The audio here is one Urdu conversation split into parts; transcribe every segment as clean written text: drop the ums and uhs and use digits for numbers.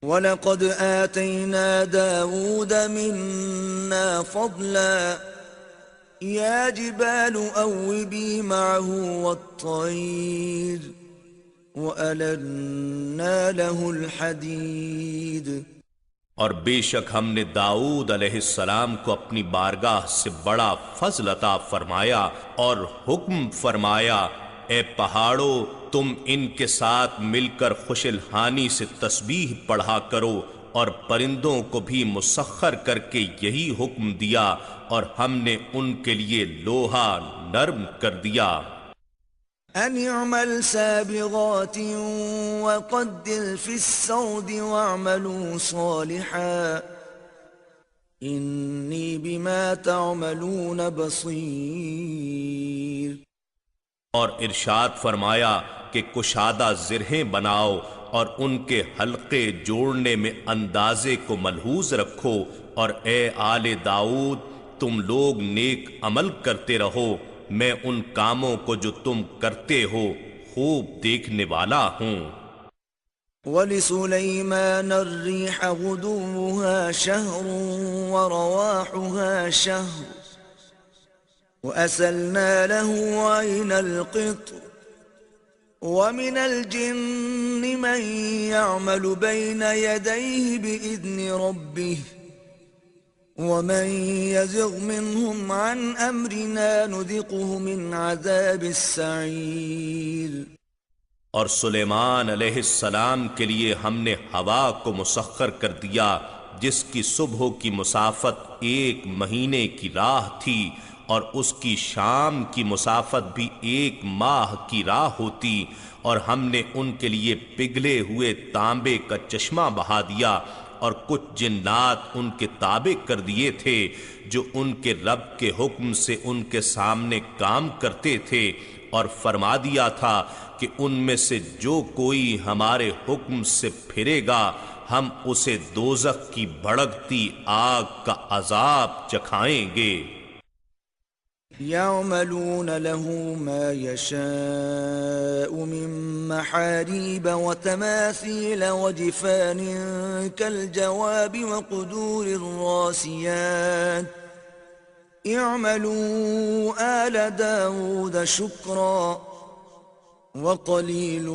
وَلَقَدْ آتَيْنَا دَاوُودَ مِنَّا فَضْلًا يَا جِبَالُ أَوِّبِي مَعَهُ وَالطَّيْرَ وَأَلَنَّا لَهُ الْحَدِيدَ۔ اور بے شک ہم نے داؤد علیہ السلام کو اپنی بارگاہ سے بڑا فضل عطا فرمایا اور حکم فرمایا، اے پہاڑوں تم ان کے ساتھ مل کر خوش الحانی سے تسبیح پڑھا کرو، اور پرندوں کو بھی مسخر کر کے یہی حکم دیا، اور ہم نے ان کے لیے لوہا نرم کر دیا۔ أَنِ اعْمَلْ سَابِغَاتٍ وَقَدِّرْ فِي السَّرْدِ وَاعْمَلُوا صَالِحًا إِنِّي بِمَا تَعْمَلُونَ بَصِيرٌ۔ اور ارشاد فرمایا کہ کشادہ زرہیں بناؤ اور ان کے حلقے جوڑنے میں اندازے کو ملحوظ رکھو، اور اے آل داؤد تم لوگ نیک عمل کرتے رہو، میں ان کاموں کو جو تم کرتے ہو خوب دیکھنے والا ہوں۔ وَلِسُلَيْمَانَ الرِّيحَ غُدُوُّهَا شَهْرٌ وَرَوَاحُهَا شَهْرٌ وَأَسَلْنَا لَهُ عَيْنَ الْقِطْرِ وَمِنَ الْجِنِّ مَنْ يَعْمَلُ بَيْنَ يَدَيْهِ بِإِذْنِ رَبِّهِ وَمَنْ يَزِغْ مِنْهُمْ عَنْ أَمْرِنَا نُذِقْهُ مِنْ عَذَابِ السَّعِيرِ۔ اور سلیمان علیہ السلام کے لیے ہم نے ہوا کو مسخر کر دیا، جس کی صبح کی مسافت 1 مہینے کی راہ تھی، اور اس کی شام کی مسافت بھی 1 ماہ کی راہ ہوتی، اور ہم نے ان کے لیے پگھلے ہوئے تانبے کا چشمہ بہا دیا، اور کچھ جنات ان کے تابع کر دیے تھے جو ان کے رب کے حکم سے ان کے سامنے کام کرتے تھے، اور فرما دیا تھا کہ ان میں سے جو کوئی ہمارے حکم سے پھرے گا ہم اسے دوزخ کی بھڑکتی آگ کا عذاب چکھائیں گے۔ يَعْمَلُونَ لَهُ مَا يَشَاءُ مِن مَّحَارِيبَ وَتَمَاثِيلَ وَجِفَانٍ كَالْجَوَابِ وَقُدُورٍ رَّاسِيَاتٍ اعْمَلُوا آلَ دَاوُودَ شُكْرًا وَقَلِيلٌ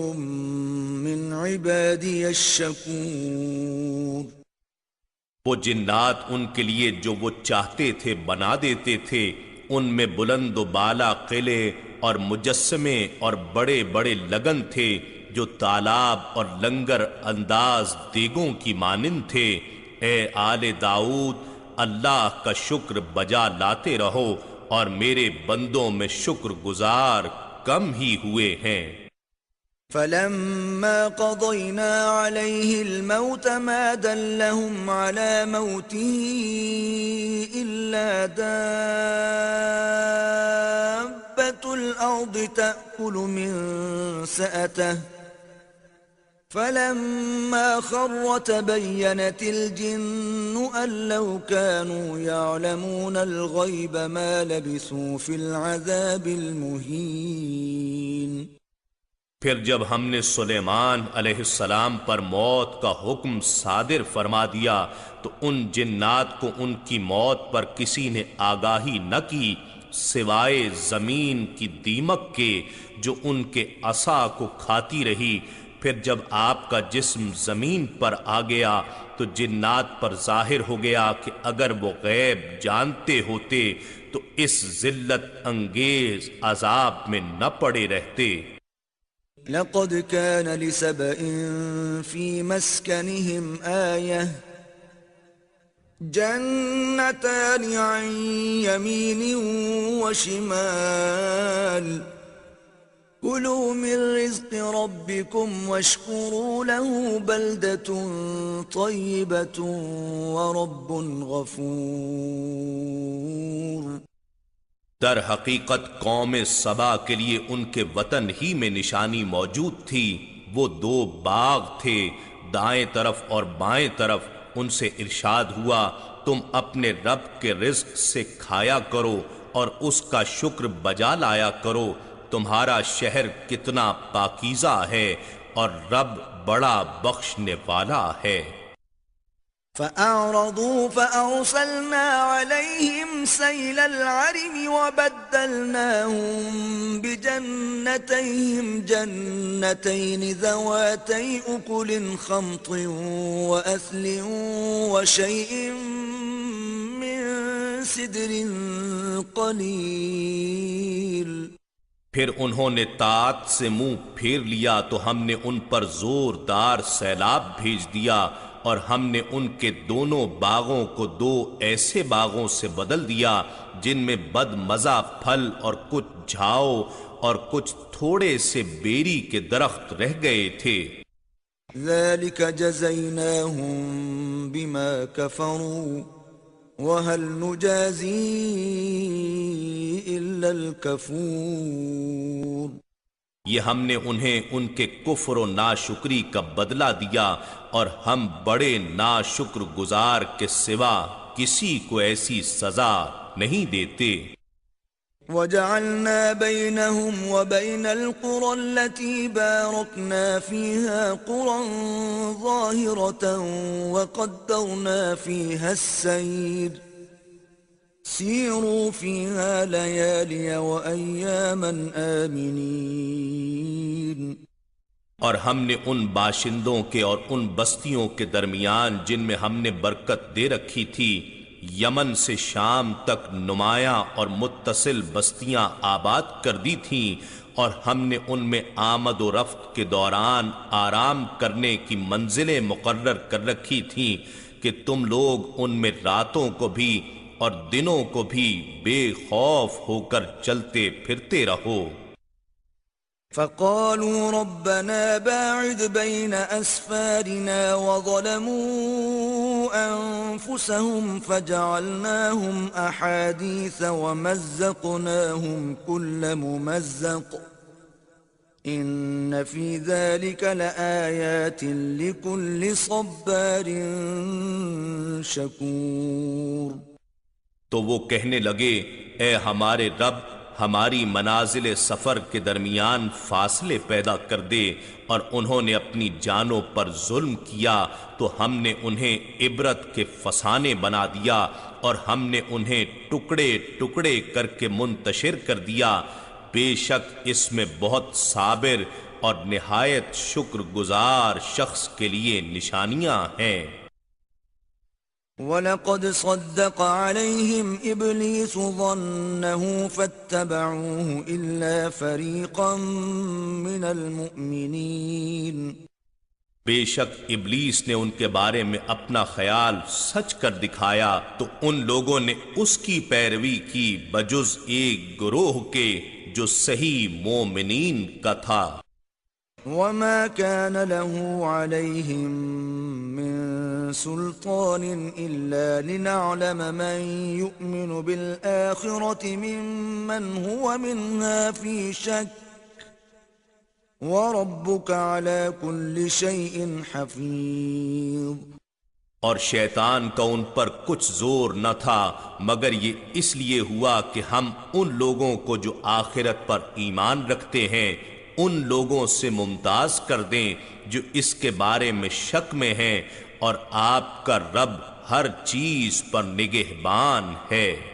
مِّنْ عِبَادِيَ الشَّكُورُ۔ وہ جنات ان کے لیے جو وہ چاہتے تھے بنا دیتے تھے، ان میں بلند و بالا قلعے اور مجسمے اور بڑے بڑے لگن تھے جو تالاب اور لنگر انداز دیگوں کی مانند تھے۔ اے آل داؤد اللہ کا شکر بجا لاتے رہو، اور میرے بندوں میں شکر گزار کم ہی ہوئے ہیں۔ فَلَمَّا قَضَيْنَا عَلَيْهِ الْمَوْتَ مَا دَلَّهُمْ عَلَى مَوْتِهِ إِلَّا دَابَّةُ الْأَرْضِ تَأْكُلُ مِنْ سَأَتَهُ فَلَمَّا خَرَّ تَبَيَّنَتِ الْجِنُّ أَن لَّوْ كَانُوا يَعْلَمُونَ الْغَيْبَ مَا لَبِثُوا فِي الْعَذَابِ الْمُهِينِ۔ پھر جب ہم نے سلیمان علیہ السلام پر موت کا حکم صادر فرما دیا تو ان جنات کو ان کی موت پر کسی نے آگاہی نہ کی سوائے زمین کی دیمک کے جو ان کے عصا کو کھاتی رہی۔ پھر جب آپ کا جسم زمین پر آ گیا تو جنات پر ظاہر ہو گیا کہ اگر وہ غیب جانتے ہوتے تو اس ذلت انگیز عذاب میں نہ پڑے رہتے۔ لَقَدْ كَانَ لِسَبَإٍ فِي مَسْكَنِهِمْ آيَةٌ جَنَّتَانِ عَنْ يَمِينٍ وَشِمَالٍ كُلُوا مِنْ رِزْقِ رَبِّكُمْ وَاشْكُرُوا لَهُ بَلْدَةٌ طَيِّبَةٌ وَرَبٌّ غَفُورٌ۔ در حقیقت قوم سبا کے لیے ان کے وطن ہی میں نشانی موجود تھی، وہ 2 باغ تھے، دائیں طرف اور بائیں طرف۔ ان سے ارشاد ہوا تم اپنے رب کے رزق سے کھایا کرو اور اس کا شکر بجا لایا کرو، تمہارا شہر کتنا پاکیزہ ہے اور رب بڑا بخشنے والا ہے۔ فأعرضوا فأرسلنا عليهم سيل العرم وبدلناهم بجنتيهم جنتين ذواتي أكل خمط وأثل وشيء من سدر قليل۔ پھر انہوں نے طاعت سے منہ پھیر لیا تو ہم نے ان پر زوردار سیلاب بھیج دیا، اور ہم نے ان کے دونوں باغوں کو دو ایسے باغوں سے بدل دیا جن میں بد مزہ پھل اور کچھ جھاؤ اور کچھ تھوڑے سے بیری کے درخت رہ گئے تھے۔ ذلك جزيناهم بما كفروا وهل نجازي إلا الكفور۔ یہ ہم نے انہیں ان کے کفر و ناشکری کا بدلہ دیا، اور ہم بڑے ناشکر گزار کے سوا کسی کو ایسی سزا نہیں دیتے۔ وجعلنا بينهم وبين القرى التي باركنا فيها قرى ظاهرة وقدرنا فيها السير سيروا فيها ليالي وأياما آمنين۔ اور ہم نے ان باشندوں کے اور ان بستیوں کے درمیان جن میں ہم نے برکت دے رکھی تھی، یمن سے شام تک نمایاں اور متصل بستیاں آباد کر دی تھیں، اور ہم نے ان میں آمد و رفت کے دوران آرام کرنے کی منزلیں مقرر کر رکھی تھیں کہ تم لوگ ان میں راتوں کو بھی اور دنوں کو بھی بے خوف ہو کر چلتے پھرتے رہو۔ فقالوا ربنا باعد بين أسفارنا وظلموا أنفسهم فجعلناهم أحاديث ومزقناهم كل ممزق إن في ذلك لآيات لكل صبار شكور۔ تو وہ کہنے لگے، اے ہمارے رب، ہماری منازل سفر کے درمیان فاصلے پیدا کر دے، اور انہوں نے اپنی جانوں پر ظلم کیا تو ہم نے انہیں عبرت کے فسانے بنا دیا، اور ہم نے انہیں ٹکڑے ٹکڑے کر کے منتشر کر دیا۔ بے شک اس میں بہت صابر اور نہایت شکر گزار شخص کے لیے نشانیاں ہیں۔ وَلَقَدْ صَدَّقَ عَلَيْهِمْ إِبْلِيسُ ظَنَّهُ فَاتَّبَعُوهُ إِلَّا فَرِيقًا مِّنَ الْمُؤْمِنِينَ۔ بے شک ابلیس نے ان کے بارے میں اپنا خیال سچ کر دکھایا تو ان لوگوں نے اس کی پیروی کی بجز ایک گروہ کے جو صحیح مومنین کا تھا۔ وَمَا كَانَ لَهُ عَلَيْهِمْ مِنْ سُلْطَانٍ إِلَّا لِنَعْلَمَ مَنْ يُؤْمِنُ بِالْآخِرَةِ مِمَّنْ هُوَ مِنْهَا فِي شَكٍّ وَرَبُّكَ عَلَى كُلِّ شَيْءٍ حَفِيظٌ۔ اور شیطان کا ان پر کچھ زور نہ تھا مگر یہ اس لیے ہوا کہ ہم ان لوگوں کو جو آخرت پر ایمان رکھتے ہیں ان لوگوں سے ممتاز کر دیں جو اس کے بارے میں شک میں ہیں، اور آپ کا رب ہر چیز پر نگہبان ہے۔